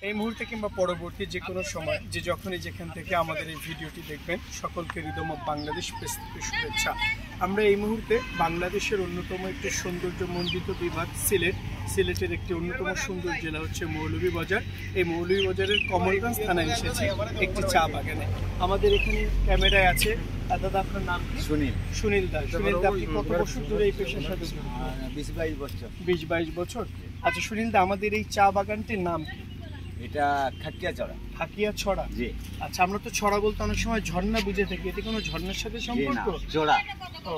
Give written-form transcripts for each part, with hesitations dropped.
এই মুহূর্তে কিংবা পরবর্তী যে কোনো সময় যে যখনই যেখান থেকে আমাদের এই ভিডিওটি দেখবেন সকলকে রিদম অফ বাংলাদেশ পেজ থেকে শুভেচ্ছা। আমরা এই মুহূর্তে বাংলাদেশের অন্যতম একটি সৌন্দর্যমণ্ডিত বিভাগ সিলেটের একটি অন্যতম সুন্দর জেলা হচ্ছে মৌলভীবাজার। এই মৌলভীবাজারের কমলগঞ্জ থানায় এসেছি একটি চা বাগানে। আমাদের এখানে ক্যামেরায় আছে দাদা, আপনার নাম কি? সুনীল দা। আপনি কত বছর ধরে এই পেশার সাথে? 20-22 বছর। 20-22 বছর। আচ্ছা সুনীল দা, আমাদের এই চা বাগানটির নাম কি? এটা খাকিয়াছড়া। খাকিয়াছড়া, জি। আচ্ছা, আমরা তো ছড়া বলতে অনেক সময় ঝর্ণা বুঝে থাকি, এতে কোনো ঝর্ণার সাথে সম্পর্ক? চড়া। ও,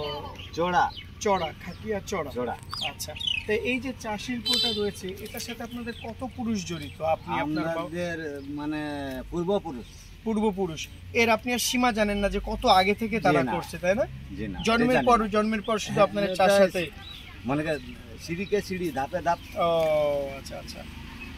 চড়া, খাকিয়াছড়া। আচ্ছা, তো এই যে চা শিল্পটা রয়েছে এটার সাথে আপনাদের কত পুরুষ জড়িত? আপনি আপনাদের মানে পূর্বপুরুষ এর আপনি আর সীমা জানেন না যে কত আগে থেকে তারা করছে, তাই না? জন্মের পর শুধু আপনার চার সাথে মানে সিঁড়িকে সিঁড়ি, ধাপে ধাপ। ও আচ্ছা আচ্ছা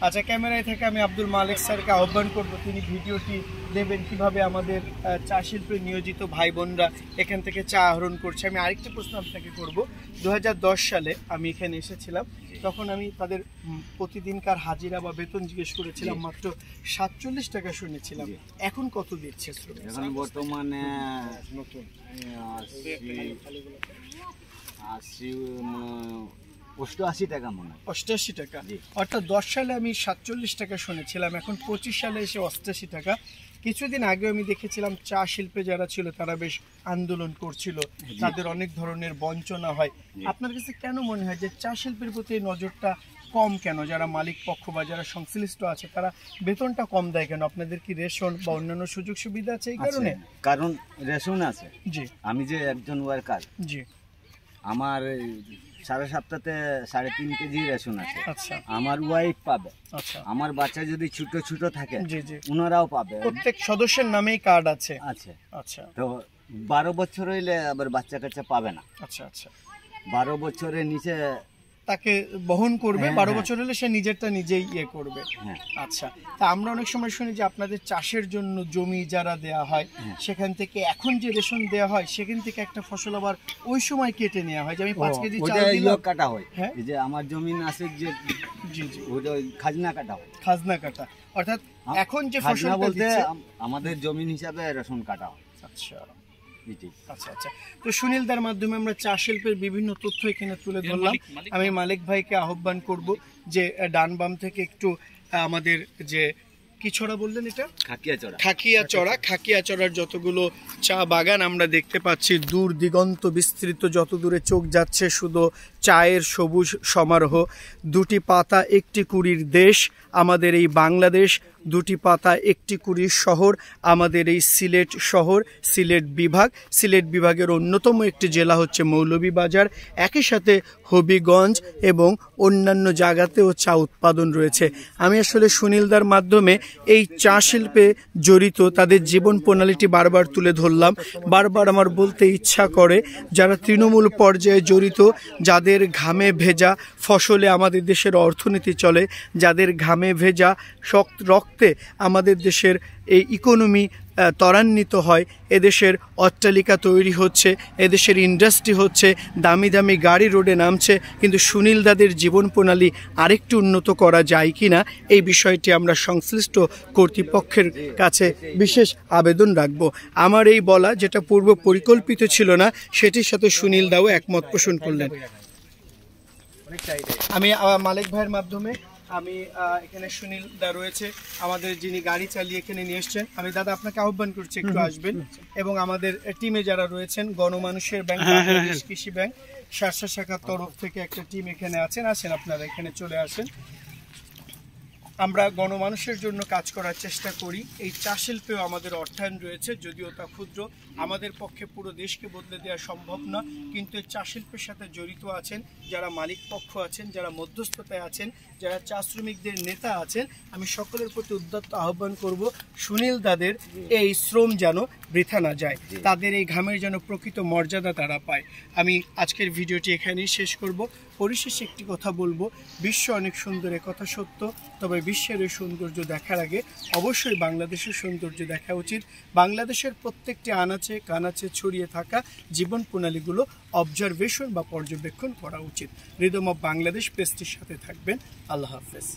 আচ্ছা, ক্যামেরায় থেকে আমি আব্দুল মালিক স্যারকে আহ্বান করব, তিনি ভিডিওটি দেবেন কিভাবে আমাদের চা শিল্পে নিয়োজিত ভাই বোনরা এখান থেকে চা আহরণ করছে। আমি আরেকটা প্রশ্ন আপনাকে করব। 2010 সালে আমি এখানে এসেছিলাম, তখন আমি তাদের প্রতিদিনকার হাজিরা বা বেতন জিজ্ঞেস করেছিলাম, মাত্র 47 টাকা শুনেছিলাম। এখন কত দিচ্ছে? এখন বর্তমানে নতুন 88 টাকা মনে হয়। 88 টাকা, অর্থাৎ 10 সালে আমি 47 টাকা শুনেছিলাম, এখন 25 সালে এসে 88 টাকা। কিছুদিন আগে আমি দেখেছিলাম চা শিল্পে যারা ছিল তারা বেশ আন্দোলন করছিল, তাদের অনেক ধরনের বঞ্চনা হয়। আপনার কাছে কেন মনে হয় যে চা শিল্পের প্রতি নজরটা কম কেন? যারা মালিক পক্ষ বা যারা সংশ্লিষ্ট আছে তারা বেতনটা কম দেয় কেন? আপনাদের কি রেশন বা অন্যান্য সুযোগ সুবিধা আছে এই কারণে? কারণ রেশন আছে। জি। আমি যে একজন ওয়ার্কার, জি, আমার সারা সপ্তাহে 3.5 কেজি রেশন আছে। আচ্ছা, আমার ওয়াইফ পাবে। আচ্ছা, আমার বাচ্চা যদি ছোট ছোট থাকে, জি জি, ওনারাও পাবে। প্রত্যেক সদস্যের নামেই কার্ড আছে। আচ্ছা, তো 12 বছর হইলে আবার বাচ্চা কাচ্চা পাবে না। আচ্ছা আচ্ছা, 12 বছরের নিচে তাকে বহন করবে। 12 বছর হলে সে নিজেরটা নিজেই ইয়ে করবে। আচ্ছা, তা আমরা অনেক সময় শুনি যে আপনাদের চাষের জন্য জমি যারা দেয়া হয় সেখান থেকে এখন যে রেশন দেয়া হয় সেখান থেকে একটা ফসল আবার ওই সময় কেটে নেওয়া হয়, যে আমি 5 কেজি চাল দিলাম, কাটা হয়। এই যে আমার জমিন আছে, যে জি জি, ওটা খাজনা কাটা হয়। খাজনা কাটা, অর্থাৎ এখন যে ফসল বলতে আমাদের জমিন হিসাবে রেশন কাটা হয়। আচ্ছা আচ্ছা আচ্ছা, তো সুনীল দার মাধ্যমে আমরা চা শিল্পের বিভিন্ন তথ্য এখানে তুলে ধরলাম। আমি মালিক ভাইকে আহ্বান করব যে ডান বাম থেকে একটু আমাদের যে কি ছড়া বললেন, এটা খাকিয়াছড়ার যতগুলো চা বাগান আমরা দেখতে পাচ্ছি, দূর দিগন্ত বিস্তৃত, যত দূরে চোখ যাচ্ছে শুধু চায়ের সবুজ সমারোহ। 2টি পাতা 1টি কুড়ির দেশ আমাদের এই বাংলাদেশ, 2টি পাতা 1টি কুড়ির শহর আমাদের এই সিলেট শহর, সিলেট বিভাগের অন্যতম একটি জেলা হচ্ছে মৌলভীবাজার। একই সাথে হবিগঞ্জ এবং অন্যান্য জায়গাতেও চা উৎপাদন রয়েছে। আমি আসলে সুনীলদার মাধ্যমে এই চা শিল্পে জড়িত তাদের জীবন প্রণালীটি বারবার তুলে ধরলাম। বারবার আমার বলতে ইচ্ছা করে, যারা তৃণমূল পর্যায়ে জড়িত, যাদের ঘামে ভেজা ফসলে আমাদের দেশের অর্থনীতি চলে, যাদের ঘামে ভেজা রক্তে আমাদের দেশের এই ইকোনমি ত্বরান্বিত হয়, এদেশের অট্টালিকা তৈরি হচ্ছে, এদেশের ইন্ডাস্ট্রি হচ্ছে, দামি দামি গাড়ি রোডে নামছে, কিন্তু সুনীল দাদের জীবন প্রণালী আরেকটু উন্নত করা যায় কি না এই বিষয়টি আমরা সংশ্লিষ্ট কর্তৃপক্ষের কাছে বিশেষ আবেদন রাখব। আমার এই বলা, যেটা পূর্ব পরিকল্পিত ছিল না, সেটির সাথে সুনীল দাও একমত পোষণ করলেন। আমি মালিক ভাইয়ের মাধ্যমে আমি এখানে সুনীল দা রয়েছে আমাদের, যিনি গাড়ি চালিয়ে এখানে নিয়ে এসছেন। আমি দাদা আপনাকে আহ্বান করছি একটু আসবেন, এবং আমাদের টিমে যারা রয়েছেন, গণমানুষের ব্যাংক, বাংলাদেশ কৃষি ব্যাংক শার্শা শাখার তরফ থেকে একটা টিম এখানে আসেন আপনারা এখানে চলে আসেন। আমরা গণমানুষের জন্য কাজ করার চেষ্টা করি। এই চা শিল্পেও আমাদের অর্থায়ন রয়েছে, যদিও তা ক্ষুদ্র, আমাদের পক্ষে পুরো দেশকে বদলে দেওয়া সম্ভব না, কিন্তু এই চা শিল্পের সাথে জড়িত আছেন যারা মালিক পক্ষ আছেন, যারা মধ্যস্থতায় আছেন, যারা চা শ্রমিকদের নেতা আছেন। আমি সকলের প্রতি উদ্যত আহ্বান করব, সুনীল দাদের এই শ্রম যেন বৃথা না যায়, তাদের এই ঘামের যেন প্রকৃত মর্যাদা তারা পায়। আমি আজকের ভিডিওটি এখানেই শেষ করব। পরিশেষে একটি কথা বলবো, বিশ্ব অনেক সুন্দর, একথা সত্য, তবে বিশ্বের এই সৌন্দর্য দেখার আগে অবশ্যই বাংলাদেশের সৌন্দর্য দেখা উচিত। বাংলাদেশের প্রত্যেকটি আনাচে কানাচে ছড়িয়ে থাকা জীবন প্রণালীগুলো অবজারভেশন বা পর্যবেক্ষণ করা উচিত। রিদম অফ বাংলাদেশ পেজটির সাথে থাকবেন। আল্লাহ হাফেজ।